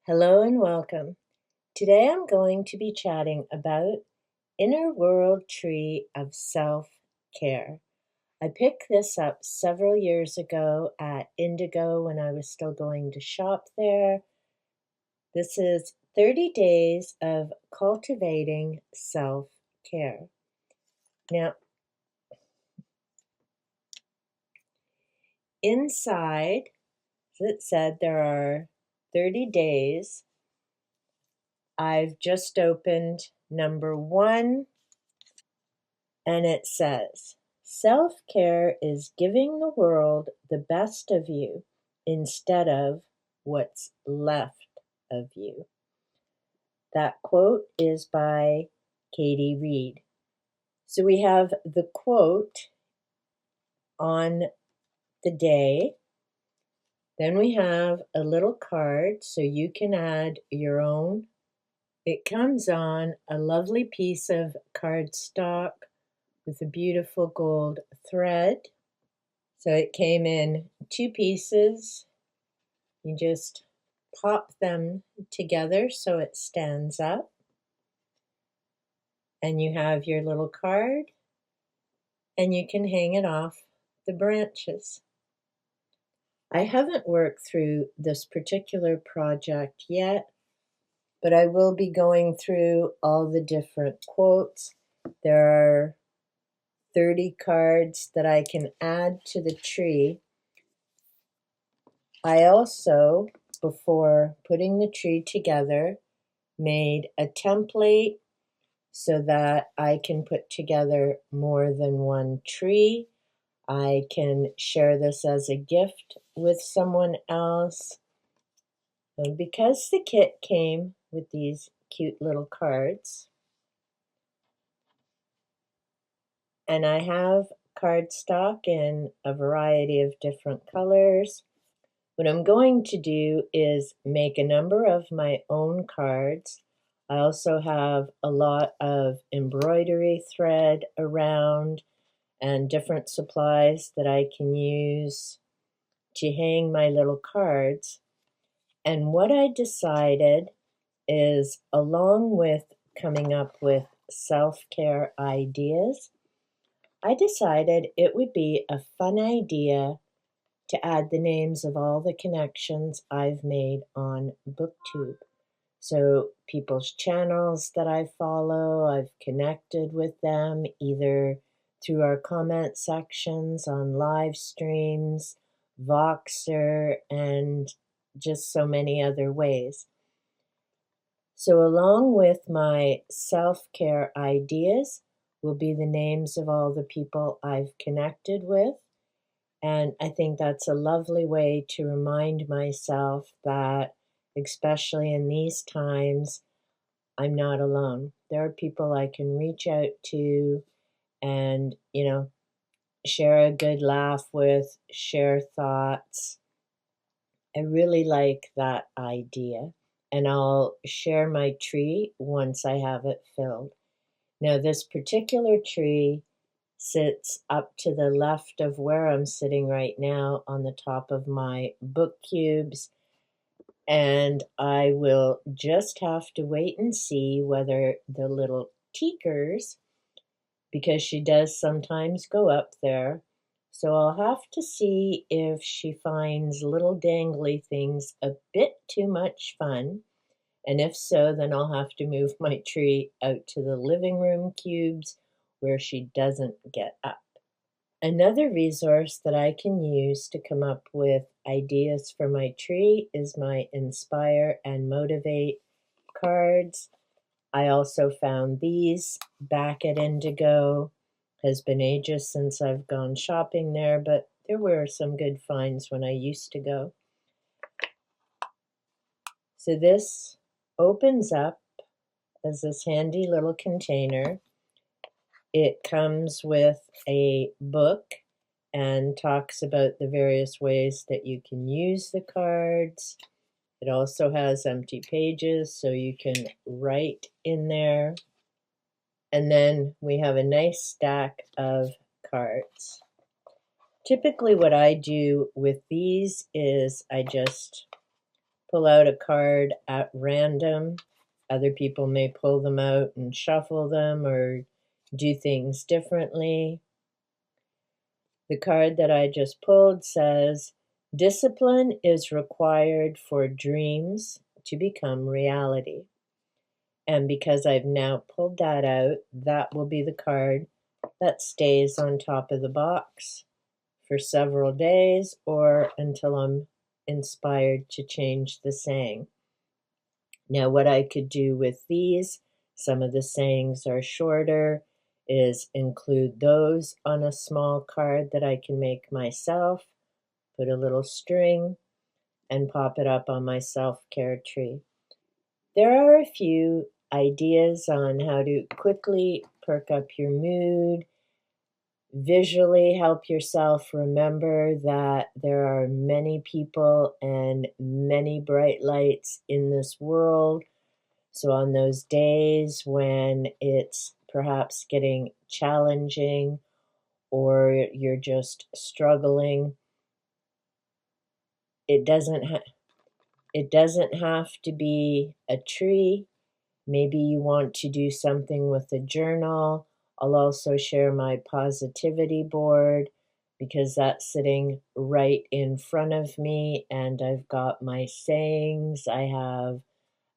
Hello and welcome. Today I'm going to be chatting about Inner World Tree of Self-Care. I picked this up several years ago at Indigo when I was still going to shop there. This is 30 days of cultivating self-care. Now, inside, it said there are 30 days. I've just opened number 1. And it says, self-care is giving the world the best of you instead of what's left of you. That quote is by Katie Reed. So we have the quote on the day. Then we have a little card so you can add your own. It comes on a lovely piece of cardstock with a beautiful gold thread. So it came in 2 pieces. You just pop them together so it stands up. And you have your little card, and you can hang it off the branches. I haven't worked through this particular project yet, but I will be going through all the different quotes. There are 30 cards that I can add to the tree. I also, before putting the tree together, made a template so that I can put together more than one tree. I can share this as a gift with someone else. And because the kit came with these cute little cards, and I have cardstock in a variety of different colors, what I'm going to do is make a number of my own cards. I also have a lot of embroidery thread around and different supplies that I can use to hang my little cards. And what I decided is, along with coming up with self-care ideas, I decided it would be a fun idea to add the names of all the connections I've made on BookTube. So people's channels that I follow, I've connected with them either through our comment sections on live streams, Voxer, and just so many other ways. So along with my self-care ideas will be the names of all the people I've connected with. And I think that's a lovely way to remind myself that, especially in these times, I'm not alone. There are people I can reach out to and, share a good laugh with, share thoughts. I really like that idea. And I'll share my tree once I have it filled. Now, this particular tree sits up to the left of where I'm sitting right now on the top of my book cubes, and I will just have to wait and see whether the little teakers, because she does sometimes go up there, so I'll have to see if she finds little dangly things a bit too much fun, and if so, then I'll have to move my tree out to the living room cubes where she doesn't get up. Another resource that I can use to come up with ideas for my tree is my Inspire and Motivate cards. I also found these back at Indigo. Has been ages since I've gone shopping there, but there were some good finds when I used to go. So this opens up as this handy little container. It comes with a book and talks about the various ways that you can use the cards. It also has empty pages so you can write in there. And then we have a nice stack of cards. Typically what I do with these is I just pull out a card at random. Other people may pull them out and shuffle them or do things differently. The card that I just pulled says, "Discipline is required for dreams to become reality." And because I've now pulled that out, that will be the card that stays on top of the box for several days or until I'm inspired to change the saying. Now, what I could do with these, some of the sayings are shorter, is include those on a small card that I can make myself, put a little string, and pop it up on my self-care tree. There are a few ideas on how to quickly perk up your mood, visually help yourself remember that there are many people and many bright lights in this world. So on those days when it's perhaps getting challenging or you're just struggling, it doesn't have to be a tree. Maybe you want to do something with a journal. I'll also share my positivity board because that's sitting right in front of me, and I've got my sayings. I have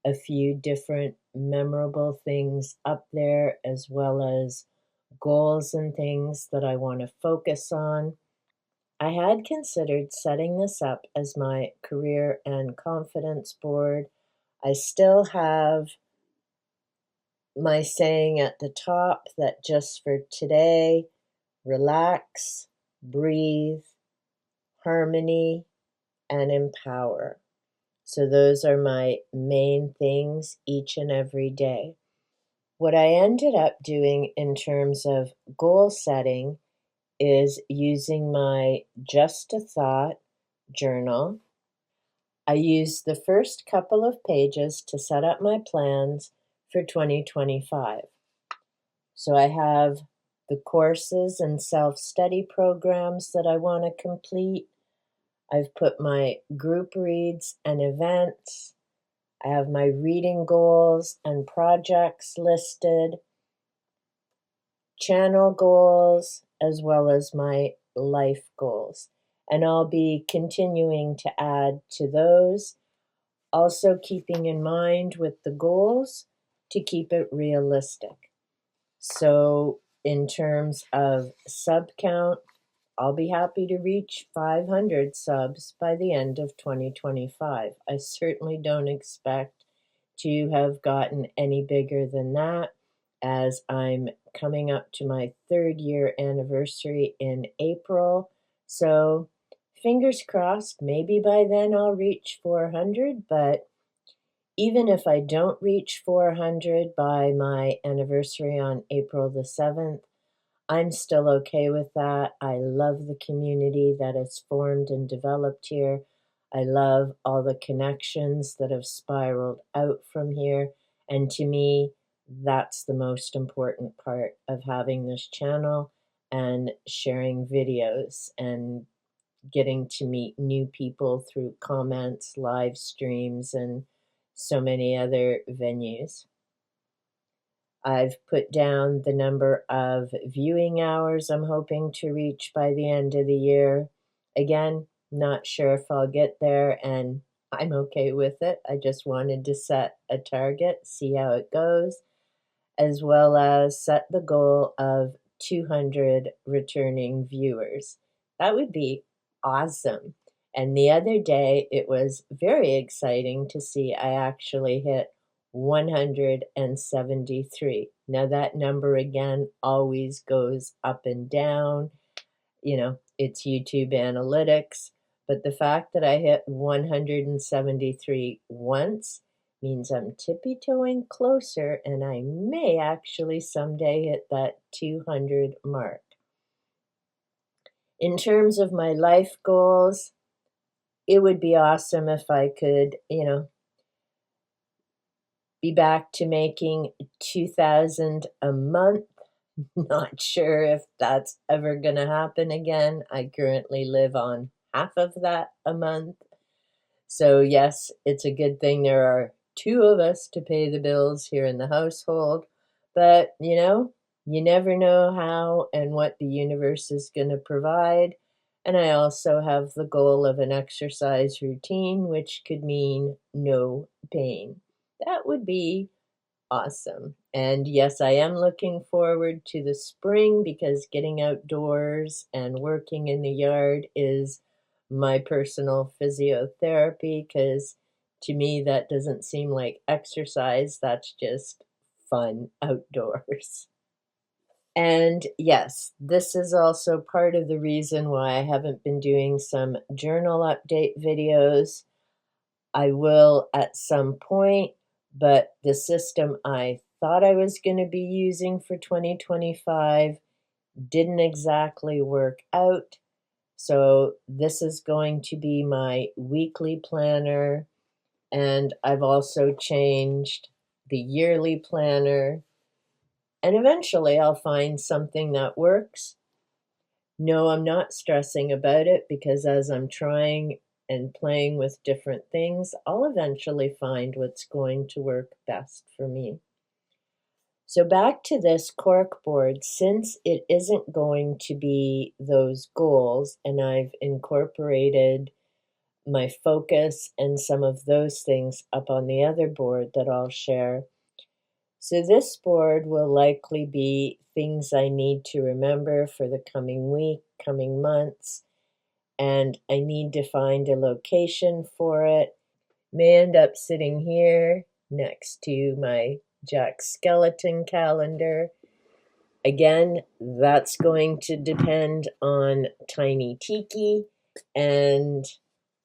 a few different memorable things up there, as well as goals and things that I want to focus on. I had considered setting this up as my career and confidence board. I still have my saying at the top that just for today, relax, breathe, harmony, and empower. So those are my main things each and every day. What I ended up doing in terms of goal setting is using my Just a Thought journal. I used the first couple of pages to set up my plans for 2025. So I have the courses and self-study programs that I want to complete. I've put my group reads and events. I have my reading goals and projects listed, channel goals, as well as my life goals. And I'll be continuing to add to those, also keeping in mind with the goals to keep it realistic. So in terms of sub count, I'll be happy to reach 500 subs by the end of 2025. I certainly don't expect to have gotten any bigger than that, as I'm coming up to my 3rd-year anniversary in April. So fingers crossed, maybe by then I'll reach 400, but even if I don't reach 400 by my anniversary on April the 7th, I'm still okay with that. I love the community that has formed and developed here. I love all the connections that have spiraled out from here. And to me, that's the most important part of having this channel and sharing videos and getting to meet new people through comments, live streams, and so many other venues. I've put down the number of viewing hours I'm hoping to reach by the end of the year. Again, not sure if I'll get there, and I'm okay with it. I just wanted to set a target, see how it goes, as well as set the goal of 200 returning viewers. That would be awesome. And the other day, it was very exciting to see I actually hit 173. Now, that number again always goes up and down. It's YouTube analytics. But the fact that I hit 173 once means I'm tippy-toeing closer, and I may actually someday hit that 200 mark. In terms of my life goals, it would be awesome if I could, be back to making 2,000 a month. Not sure if that's ever gonna happen again. I currently live on half of that a month. So yes, it's a good thing there are two of us to pay the bills here in the household, but you never know how and what the universe is going to provide. And I also have the goal of an exercise routine, which could mean no pain. That would be awesome. And yes, I am looking forward to the spring because getting outdoors and working in the yard is my personal physiotherapy, because to me that doesn't seem like exercise, that's just fun outdoors. And yes, this is also part of the reason why I haven't been doing some journal update videos. I will at some point, but the system I thought I was going to be using for 2025 didn't exactly work out. So this is going to be my weekly planner, and I've also changed the yearly planner, and eventually I'll find something that works. No, I'm not stressing about it because as I'm trying and playing with different things, I'll eventually find what's going to work best for me. So back to this cork board, since it isn't going to be those goals, and I've incorporated my focus and some of those things up on the other board that I'll share. So this board will likely be things I need to remember for the coming week, coming months, and I need to find a location for it. May end up sitting here next to my Jack Skeleton calendar. Again, that's going to depend on Tiny Tiki, and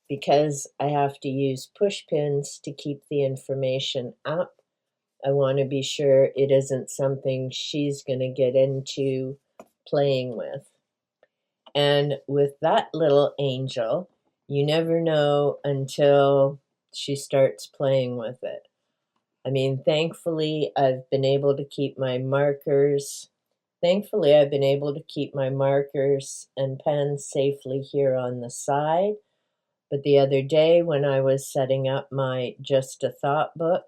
because I have to use push pins to keep the information up, I want to be sure it isn't something she's going to get into playing with. And with that little angel, you never know until she starts playing with it. I mean, thankfully, I've been able to keep my markers. Thankfully, I've been able to keep my markers and pens safely here on the side. But the other day when I was setting up my Just a Thought book,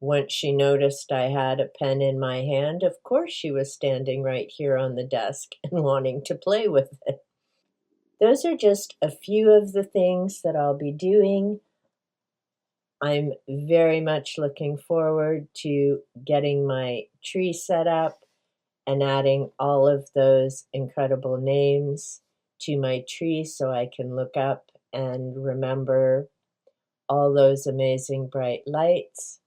once she noticed I had a pen in my hand, of course she was standing right here on the desk and wanting to play with it. Those are just a few of the things that I'll be doing. I'm very much looking forward to getting my tree set up and adding all of those incredible names to my tree so I can look up and remember all those amazing bright lights.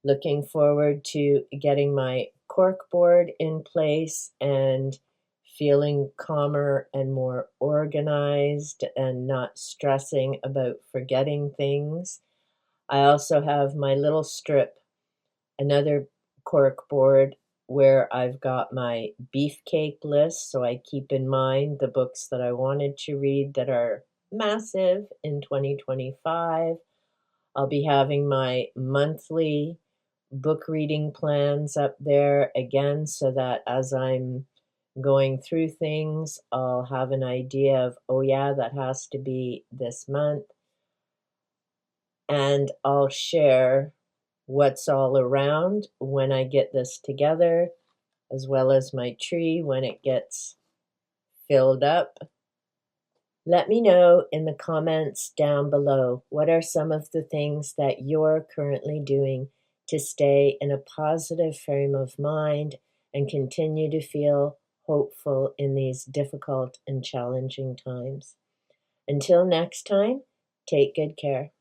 Looking forward to getting my cork board in place and feeling calmer and more organized and not stressing about forgetting things. I also have my little strip, another cork board where I've got my beefcake list, so I keep in mind the books that I wanted to read that are massive in 2025. I'll be having my monthly book reading plans up there again so that as I'm going through things, I'll have an idea of, oh yeah, that has to be this month. And I'll share what's all around when I get this together, as well as my tree when it gets filled up. Let me know in the comments down below what are some of the things that you're currently doing to stay in a positive frame of mind and continue to feel hopeful in these difficult and challenging times. Until next time, take good care.